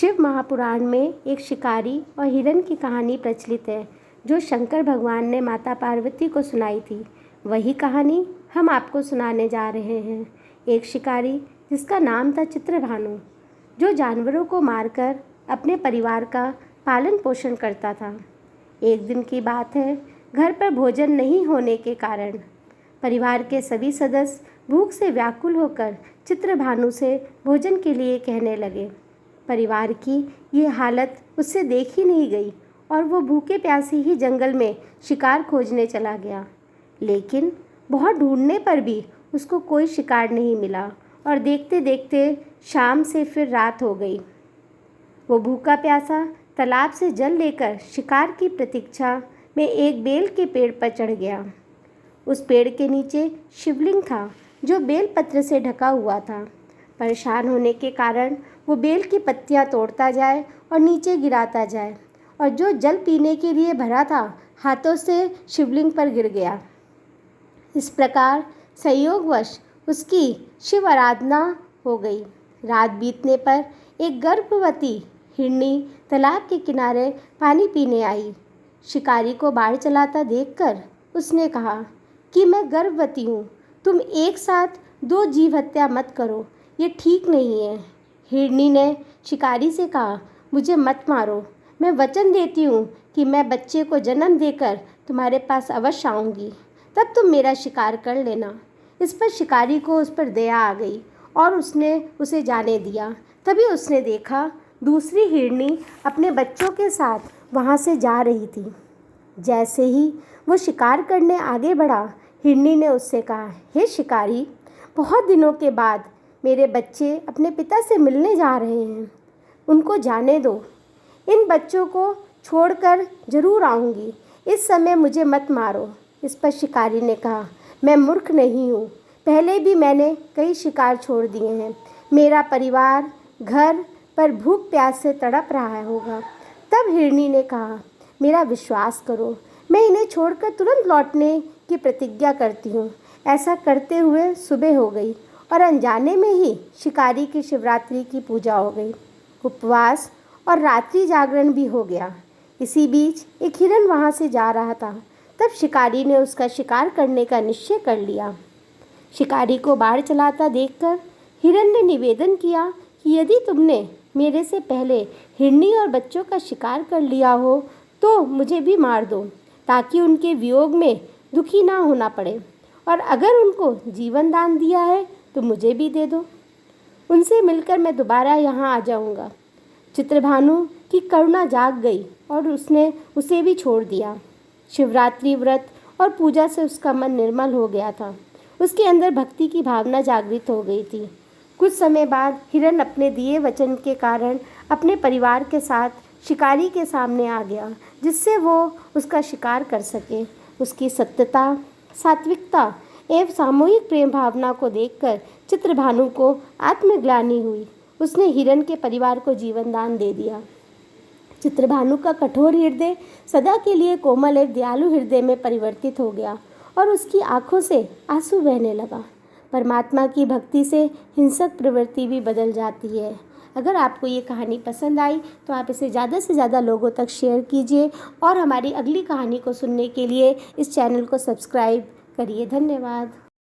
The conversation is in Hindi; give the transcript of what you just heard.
शिव महापुराण में एक शिकारी और हिरण की कहानी प्रचलित है जो शंकर भगवान ने माता पार्वती को सुनाई थी। वही कहानी हम आपको सुनाने जा रहे हैं। एक शिकारी जिसका नाम था चित्रभानु, जो जानवरों को मारकर अपने परिवार का पालन पोषण करता था। एक दिन की बात है, घर पर भोजन नहीं होने के कारण परिवार के सभी सदस्य भूख से व्याकुल होकर चित्रभानु से भोजन के लिए कहने लगे। परिवार की ये हालत उससे देखी नहीं गई और वो भूखे प्यासे ही जंगल में शिकार खोजने चला गया। लेकिन बहुत ढूंढने पर भी उसको कोई शिकार नहीं मिला और देखते देखते शाम से फिर रात हो गई। वो भूखा प्यासा तालाब से जल लेकर शिकार की प्रतीक्षा में एक बेल के पेड़ पर चढ़ गया। उस पेड़ के नीचे शिवलिंग था जो बेलपत्र से ढका हुआ था। परेशान होने के कारण वो बेल की पत्तियां तोड़ता जाए और नीचे गिराता जाए और जो जल पीने के लिए भरा था हाथों से शिवलिंग पर गिर गया। इस प्रकार संयोगवश उसकी शिव आराधना हो गई। रात बीतने पर एक गर्भवती हिरनी तालाब के किनारे पानी पीने आई। शिकारी को बाढ़ चलाता देखकर उसने कहा कि मैं गर्भवती हूँ, तुम एक साथ 2 जीव हत्या मत करो, ये ठीक नहीं है। हिरनी ने शिकारी से कहा, मुझे मत मारो, मैं वचन देती हूँ कि मैं बच्चे को जन्म देकर तुम्हारे पास अवश्य आऊँगी, तब तुम मेरा शिकार कर लेना। इस पर शिकारी को उस पर दया आ गई और उसने उसे जाने दिया। तभी उसने देखा दूसरी हिरनी अपने बच्चों के साथ वहाँ से जा रही थी। जैसे ही वो शिकार करने आगे बढ़ा, हिरनी ने उससे कहा, हे शिकारी, बहुत दिनों के बाद मेरे बच्चे अपने पिता से मिलने जा रहे हैं, उनको जाने दो। इन बच्चों को छोड़कर ज़रूर आऊँगी, इस समय मुझे मत मारो। इस पर शिकारी ने कहा, मैं मूर्ख नहीं हूँ, पहले भी मैंने कई शिकार छोड़ दिए हैं। मेरा परिवार घर पर भूख प्यास से तड़प रहा होगा। तब हिरनी ने कहा, मेरा विश्वास करो, मैं इन्हें छोड़कर तुरंत लौटने की प्रतिज्ञा करती हूँ। ऐसा करते हुए सुबह हो गई और अनजाने में ही शिकारी की शिवरात्रि की पूजा हो गई। उपवास और रात्रि जागरण भी हो गया। इसी बीच एक हिरन वहाँ से जा रहा था। तब शिकारी ने उसका शिकार करने का निश्चय कर लिया। शिकारी को बाढ़ चलाता देखकर हिरन ने निवेदन किया कि यदि तुमने मेरे से पहले हिरनी और बच्चों का शिकार कर लिया हो तो मुझे भी मार दो, ताकि उनके वियोग में दुखी ना होना पड़े, और अगर उनको जीवन दान दिया है तो मुझे भी दे दो। उनसे मिलकर मैं दोबारा यहाँ आ जाऊँगा। चित्रभानु की करुणा जाग गई और उसने उसे भी छोड़ दिया। शिवरात्रि व्रत और पूजा से उसका मन निर्मल हो गया था। उसके अंदर भक्ति की भावना जागृत हो गई थी। कुछ समय बाद हिरन अपने दिए वचन के कारण अपने परिवार के साथ शिकारी के सामने आ गया, जिससे वो उसका शिकार कर सके। उसकी सत्यता, सात्विकता एवं सामूहिक प्रेम भावना को देखकर चित्रभानु को आत्मग्लानि हुई। उसने हिरन के परिवार को जीवन दान दे दिया। चित्रभानु का कठोर हृदय सदा के लिए कोमल एक दयालु हृदय में परिवर्तित हो गया और उसकी आंखों से आंसू बहने लगा। परमात्मा की भक्ति से हिंसक प्रवृत्ति भी बदल जाती है। अगर आपको ये कहानी पसंद आई तो आप इसे ज़्यादा से ज़्यादा लोगों तक शेयर कीजिए और हमारी अगली कहानी को सुनने के लिए इस चैनल को सब्सक्राइब करिए। धन्यवाद।